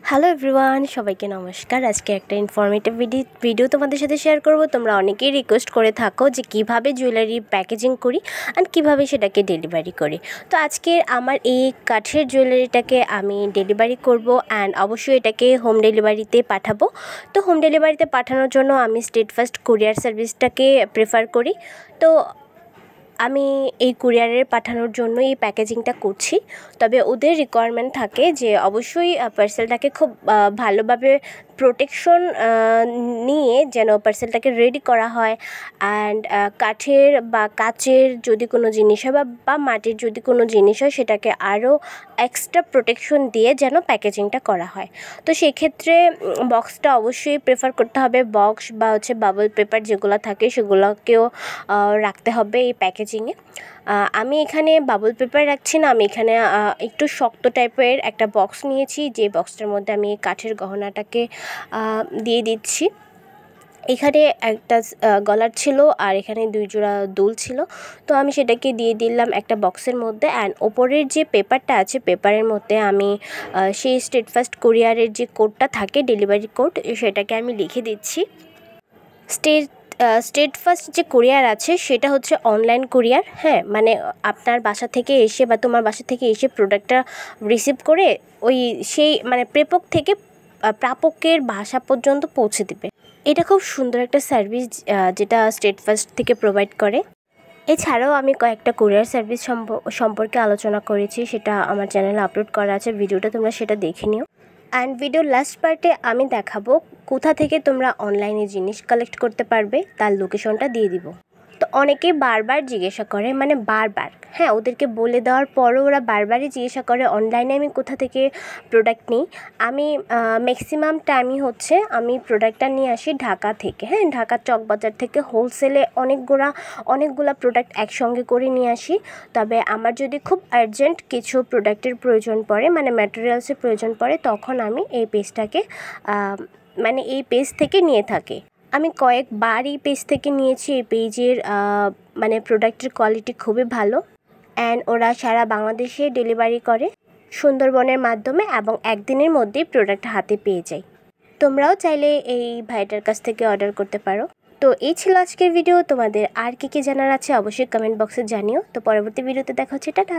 Hello everyone, সবাইকে নমস্কার। আজকে একটা ইনফরমেটিভ ভিডিও তোমাদের সাথে শেয়ার করব। তোমরা অনেকেই রিকোয়েস্ট করে থাকো যে কিভাবে জুয়েলারি প্যাকেজিং করি অ্যান্ড কীভাবে সেটাকে ডেলিভারি করি। তো আজকে আমার এই কাঠের জুয়েলারিটাকে আমি ডেলিভারি করব অ্যান্ড অবশ্যই এটাকে হোম ডেলিভারিতে পাঠাবো। তো হোম ডেলিভারিতে পাঠানোর জন্য আমি স্টেটফাস্ট কুরিয়ার সার্ভিসটাকে প্রেফার করি। তো আমি এই কুরিয়ারের পাঠানোর জন্য এই প্যাকেজিংটা করছি। তবে ওদের রিকোয়ারমেন্ট থাকে যে অবশ্যই পার্সেলটাকে খুব ভালোভাবে প্রোটেকশন নিয়ে যেন পার্সেলটাকে রেডি করা হয়। অ্যান্ড কাঠের বা কাচের যদি কোনো জিনিস হয় বা মাটির যদি কোনো জিনিস হয় সেটাকে আরও এক্সট্রা প্রোটেকশন দিয়ে যেন প্যাকেজিংটা করা হয়। তো সেক্ষেত্রে বক্সটা অবশ্যই প্রেফার করতে হবে। বক্স বা বাবল পেপার যেগুলো থাকে সেগুলোকেও রাখতে হবে এই প্যাকেজিংয়ে। আমি এখানে বাবল পেপার রাখছি না, আমি এখানে একটু শক্ত টাইপের একটা বক্স নিয়েছি, যে বক্সটার মধ্যে আমি কাঠের গহনাটাকে দিয়ে দিচ্ছি। এখানে একটা গলার ছিল আর এখানে 2 জোড়া দুল ছিল। তো আমি সেটাকে দিয়ে দিলাম একটা বক্সের মধ্যে। অ্যান্ড ওপরের যে পেপারটা আছে পেপারের মধ্যে আমি সেই স্টেটফাস্ট কুরিয়ারের যে কোডটা থাকে, ডেলিভারি কোড, সেটাকে আমি লিখে দিচ্ছি। স্টেটফাস্ট যে কুরিয়ার আছে সেটা হচ্ছে অনলাইন কুরিয়ার। হ্যাঁ, মানে আপনার বাসা থেকে এসে বা তোমার বাসা থেকে এসে প্রোডাক্টটা রিসিভ করে সেই প্রেপক থেকে প্রাপকের বাসা পর্যন্ত পৌঁছে দেবে। এটা খুব সুন্দর একটা সার্ভিস যেটা স্টেটফাস্ট থেকে প্রোভাইড করে। এছাড়াও আমি কয়েকটা কুরিয়ার সার্ভিস সম্পর্কে আলোচনা করেছি, সেটা আমার চ্যানেলে আপলোড করা আছে, ভিডিওটা তোমরা সেটা দেখে নিও। অ্যান্ড ভিডিওর লাস্ট পার্টে আমি দেখাবো কোথা থেকে তোমরা অনলাইনে জিনিস কালেক্ট করতে পারবে, তার লোকেশনটা দিয়ে দিব। তো অনেকেই বারবার জিজ্ঞাসা করে, বারবার, হ্যাঁ, ওদেরকে বলে দেওয়ার পরও ওরা বারবারই জিজ্ঞাসা করে অনলাইনে আমি কোথা থেকে প্রোডাক্ট নিই। আমি ম্যাক্সিমাম টাইমই আমি প্রোডাক্টটা নিয়ে আসি ঢাকা থেকে। হ্যাঁ, ঢাকার চকবাজার থেকে হোলসেলে অনেকগুলা প্রোডাক্ট একসঙ্গে করে নিয়ে আসি। তবে আমার যদি খুব আর্জেন্ট কিছু প্রোডাক্টের প্রয়োজন পড়ে, ম্যাটেরিয়ালসের প্রয়োজন পড়ে, তখন আমি এই পেজটাকে এই পেজ থেকে নিয়ে থাকি। আমি কয়েকবার এই পেজ থেকে নিয়েছি। এই পেজের প্রোডাক্টের কোয়ালিটি খুবই ভালো অ্যান্ড ওরা সারা বাংলাদেশে ডেলিভারি করে সুন্দরবনের মাধ্যমে, এবং একদিনের মধ্যেই প্রোডাক্ট হাতে পেয়ে যাই। তোমরাও চাইলে এই ভাইটার কাছ থেকে অর্ডার করতে পারো। তো এই ছিল আজকের ভিডিও। তোমাদের আর কি জানার আছে অবশ্যই কমেন্ট বক্সে জানিও। তো পরবর্তী ভিডিওতে দেখা হচ্ছে। টাটা।